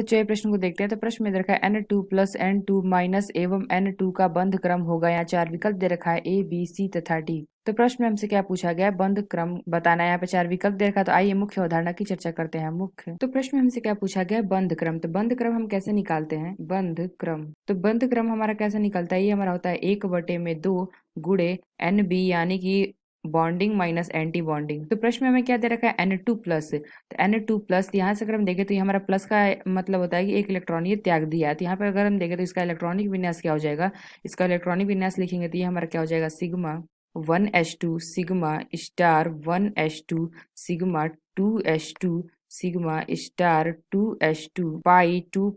बच्चों ये प्रश्न को देखते हैं। तो प्रश्न में दे रखा है N2 प्लस N2 माइनस एवं N2 का बंध क्रम होगा। यहाँ 4 विकल्प दे रखा है A, B, C तथा D। तो प्रश्न में हमसे क्या पूछा गया है, बंध क्रम बताना है। यहाँ पे 4 विकल्प दे रखा है। तो आइए मुख्य अवधारणा की चर्चा करते हैं। मुख्य तो प्रश्न में हमसे क्या पूछा गया है, बंध क्रम। तो बंध क्रम हम कैसे निकालते हैं, बंध क्रम। तो बंध क्रम हमारा कैसे निकलता है, ये हमारा होता है 1/2 गुणे NB यानी कि बॉन्डिंग माइनस एंटी बॉन्डिंग। तो प्रश्न में हमें क्या दे रखा है, N2 प्लस। तो N2 प्लस यहाँ से अगर हम देखें तो ये हमारा प्लस का मतलब होता है कि एक इलेक्ट्रॉन ये त्याग दिया है। तो यहाँ पे अगर हम देखें तो इसका इलेक्ट्रॉनिक विन्यास क्या हो जाएगा, इसका इलेक्ट्रॉनिक विन्यास लिखेंगे तो ये हमारा क्या हो जाएगा, sigma 1s2 sigma star 1s2 sigma 2s2 sigma star 2s2 पाई 2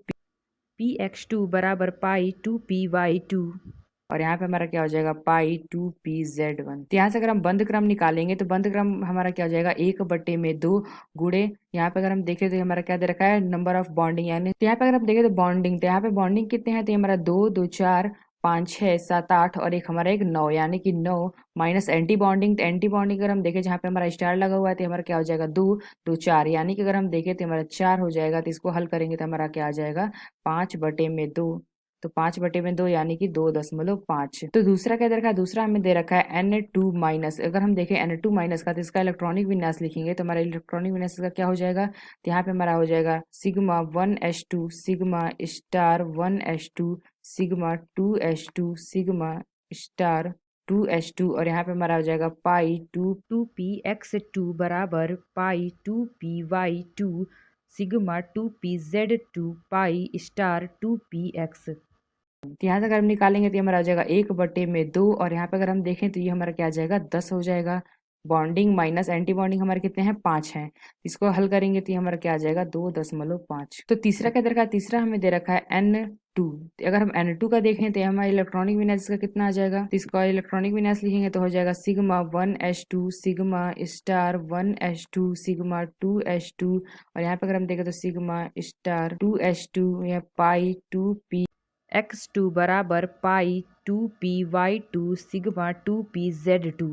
px2 बराबर पाई 2py2। और यहाँ पे हमारा क्या हो जाएगा, पाई 2pz1। तो यहाँ से अगर हम बंध क्रम निकालेंगे तो बंध क्रम हमारा क्या हो जाएगा, 1/2 गुणे, यहाँ पे अगर हम देखें तो हमारा क्या दे रखा है, नंबर ऑफ बॉन्डिंग। यानी तो यहाँ पे अगर हम देखें तो बॉन्डिंग, तो यहाँ पे बॉन्डिंग कितने हैं, तो हमारा 2 2 4 5 6 7 8 और एक हमारा एक 9, यानी कि 9 माइनस एंटी बॉन्डिंग। तो एंटी बॉन्डिंग अगर हम देखें जहाँ पे हमारा स्टार लगा हुआ है तो हमारा क्या हो जाएगा, 2 2 4, यानी कि अगर हम देखें तो हमारा 4 हो जाएगा। तो इसको हल करेंगे तो हमारा क्या आ जाएगा, 5/2। तो 5/2 यानी कि 2.5। तो दूसरा क्या दे रखा है, दूसरा हमें दे रखा है N2 माइनस। अगर हम देखें N2 माइनस का तो इसका इलेक्ट्रॉनिक विन्यास लिखेंगे तो हमारा इलेक्ट्रॉनिक विन्यास का क्या हो जाएगा, तो यहाँ पे हमारा हो जाएगा sigma 1s2 sigma star 1s2 sigma 2s2 sigma star 2s2 और यहाँ पे हमारा हो जाएगा पाई 2px2 बराबर पाई 2py2 sigma 2pz2 pi star 2px। तो यहाँ से अगर हम निकालेंगे तो ये हमारा आ जाएगा 1/2 और यहाँ पे अगर हम देखें तो ये हमारा क्या आ जाएगा, 10 हो जाएगा। बॉन्डिंग माइनस एंटी बॉन्डिंग हमारे कितने हैं, 5 हैं। इसको हल करेंगे तो ये हमारा क्या आ जाएगा, 2.5। तो तीसरा क्या दे रखा है, तीसरा हमें दे रखा है N2। तो अगर हम N2 का देखें तो हमारा इलेक्ट्रॉनिक विन्यास इसका कितना आ जाएगा, तो इसका इलेक्ट्रॉनिक विन्यास लिखेंगे तो हो जाएगा sigma 1s2 sigma star 1s2 sigma 2s2 और यहाँ पे अगर हम देखें तो सिग्मा स्टार 2s2 या पाई 2p x2 बराबर पाई 2py2 सिग्मा 2pz2।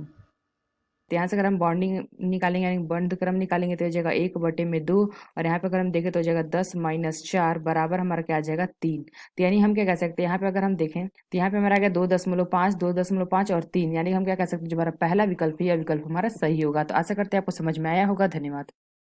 तो यहाँ से अगर हम बॉन्डिंग निकालेंगे यानी बंध क्रम निकालेंगे तो हो जाएगा 1/2 और यहाँ पे अगर हम देखें तो हो जाएगा 10 माइनस 4 बराबर हमारा क्या आ जाएगा, 3। तो यानी हम क्या कह सकते हैं, यहाँ पे अगर हम देखें तो यहाँ पे हमारा आ गया 2.5 2.5 और 3, यानी हम क्या कह सकते हैं, जो हमारा पहला विकल्प है यह विकल्प हमारा सही होगा। तो आशा करते हैं आपको समझ में आया होगा। धन्यवाद।